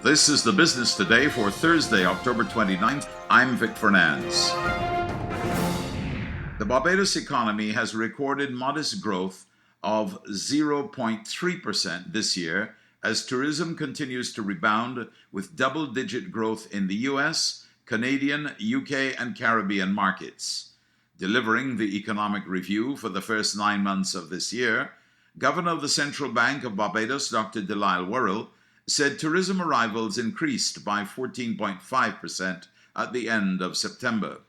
This is the Business Today for Thursday, October 29th. I'm Vic Fernandez. The Barbados economy has recorded modest growth of 0.3% this year as tourism continues to rebound with double-digit growth in the US, Canadian, UK, and Caribbean markets. Delivering the economic review for the first 9 months of this year, Governor of the Central Bank of Barbados, Dr. Delisle Worrell, said tourism arrivals increased by 14.5% at the end of September.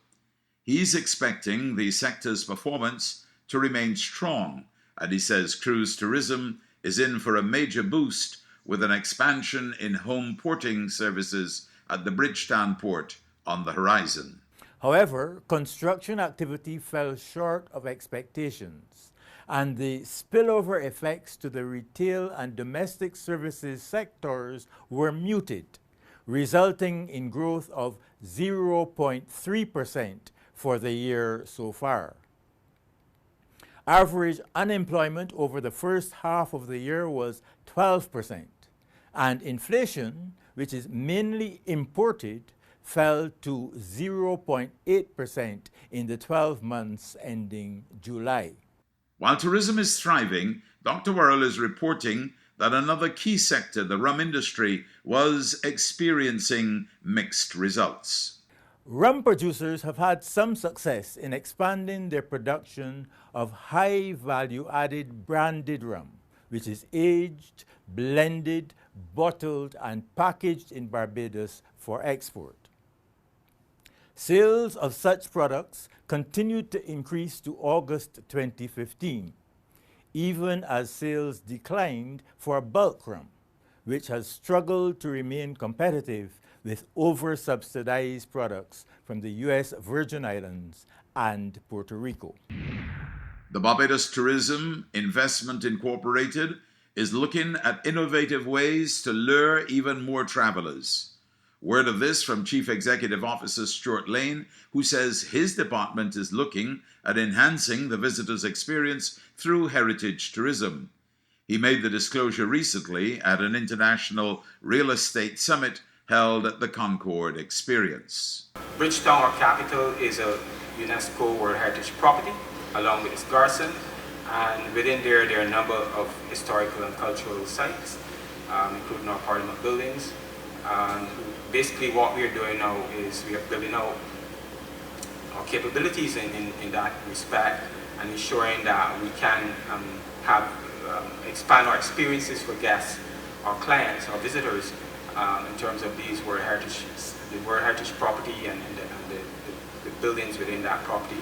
He's expecting the sector's performance to remain strong, and he says cruise tourism is in for a major boost with an expansion in home porting services at the Bridgetown port on the horizon. However, construction activity fell short of expectations, and the spillover effects to the retail and domestic services sectors were muted, resulting in growth of 0.3% for the year so far. Average unemployment over the first half of the year was 12%, and inflation, which is mainly imported, fell to 0.8% in the 12 months ending July. While tourism is thriving, Dr. Worrell is reporting that another key sector, the rum industry, was experiencing mixed results. Rum producers have had some success in expanding their production of high value-added branded rum, which is aged, blended, bottled, and packaged in Barbados for export. Sales of such products continued to increase to August 2015, even as sales declined for bulk rum, which has struggled to remain competitive with over-subsidized products from the U.S. Virgin Islands and Puerto Rico. The Barbados Tourism Investment Incorporated is looking at innovative ways to lure even more travelers. Word of this from Chief Executive Officer Stuart Lane, who says his department is looking at enhancing the visitor's experience through heritage tourism. He made the disclosure recently at an international real estate summit held at the Concord Experience. Bridgetown, our capital, is a UNESCO World Heritage Property, along with its garrison, and within there are a number of historical and cultural sites, including our parliament buildings. And basically what we are doing now is we are building out our capabilities in that respect and ensuring that we can expand our experiences for guests, our clients, our visitors, in terms of these World Heritage property and the buildings within that property.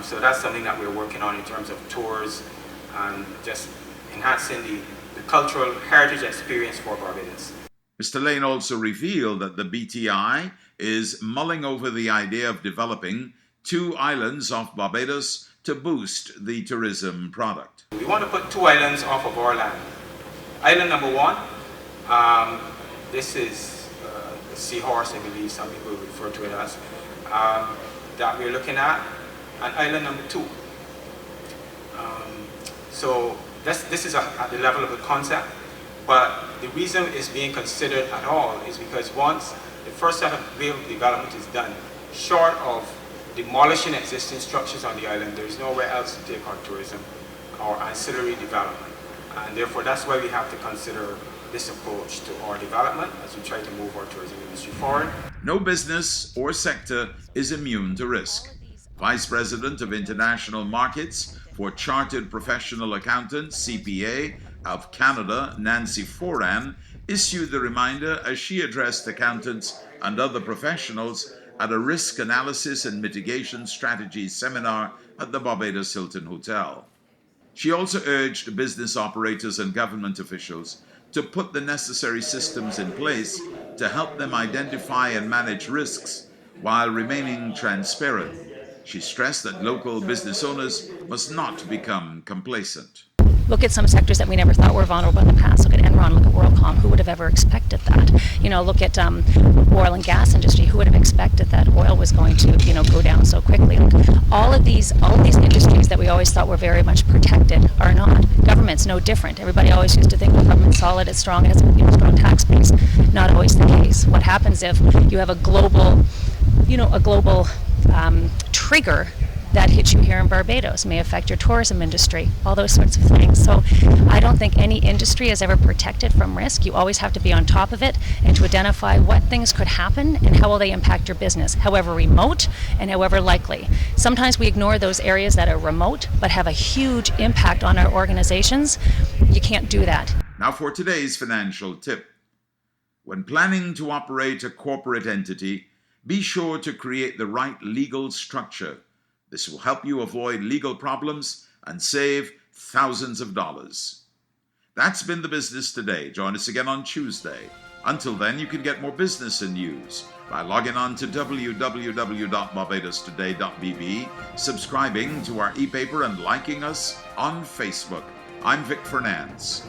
So that's something that we're working on in terms of tours and just enhancing the cultural heritage experience for Barbados. Mr. Lane also revealed that the BTI is mulling over the idea of developing 2 islands off Barbados to boost the tourism product. We want to put 2 islands off of our land. Island number 1, this is the Seahorse, I believe some people refer to it as, that we're looking at, and island number 2. So this is at the level of the concept. But the reason it's being considered at all is because once the first set of real development is done, short of demolishing existing structures on the island, there is nowhere else to take our tourism or ancillary development. And therefore, that's why we have to consider this approach to our development as we try to move our tourism industry forward. No business or sector is immune to risk. Vice President of International Markets for Chartered Professional Accountants, CPA, of Canada, Nancy Foran, issued the reminder as she addressed accountants and other professionals at a risk analysis and mitigation strategies seminar at the Barbados Hilton Hotel. She also urged business operators and government officials to put the necessary systems in place to help them identify and manage risks while remaining transparent. She stressed that local business owners must not become complacent. Look at some sectors that we never thought were vulnerable in the past. Look at Enron, look at WorldCom. Who would have ever expected that? Look at oil and gas industry. Who would have expected that oil was going to, go down so quickly? All of these industries that we always thought were very much protected are not. Government's no different. Everybody always used to think the government's solid, it's strong, it has a strong tax base. Not always the case. What happens if you have a global trigger that hits you here in Barbados, may affect your tourism industry, all those sorts of things. So I don't think any industry is ever protected from risk. You always have to be on top of it and to identify what things could happen and how will they impact your business, however remote and however likely. Sometimes we ignore those areas that are remote but have a huge impact on our organizations. You can't do that. Now for today's financial tip. When planning to operate a corporate entity, be sure to create the right legal structure. This will help you avoid legal problems and save thousands of dollars. That's been the Business Today. Join us again on Tuesday. Until then, you can get more business and news by logging on to www.barbadostoday.bb, subscribing to our e-paper, and liking us on Facebook. I'm Vic Fernandez.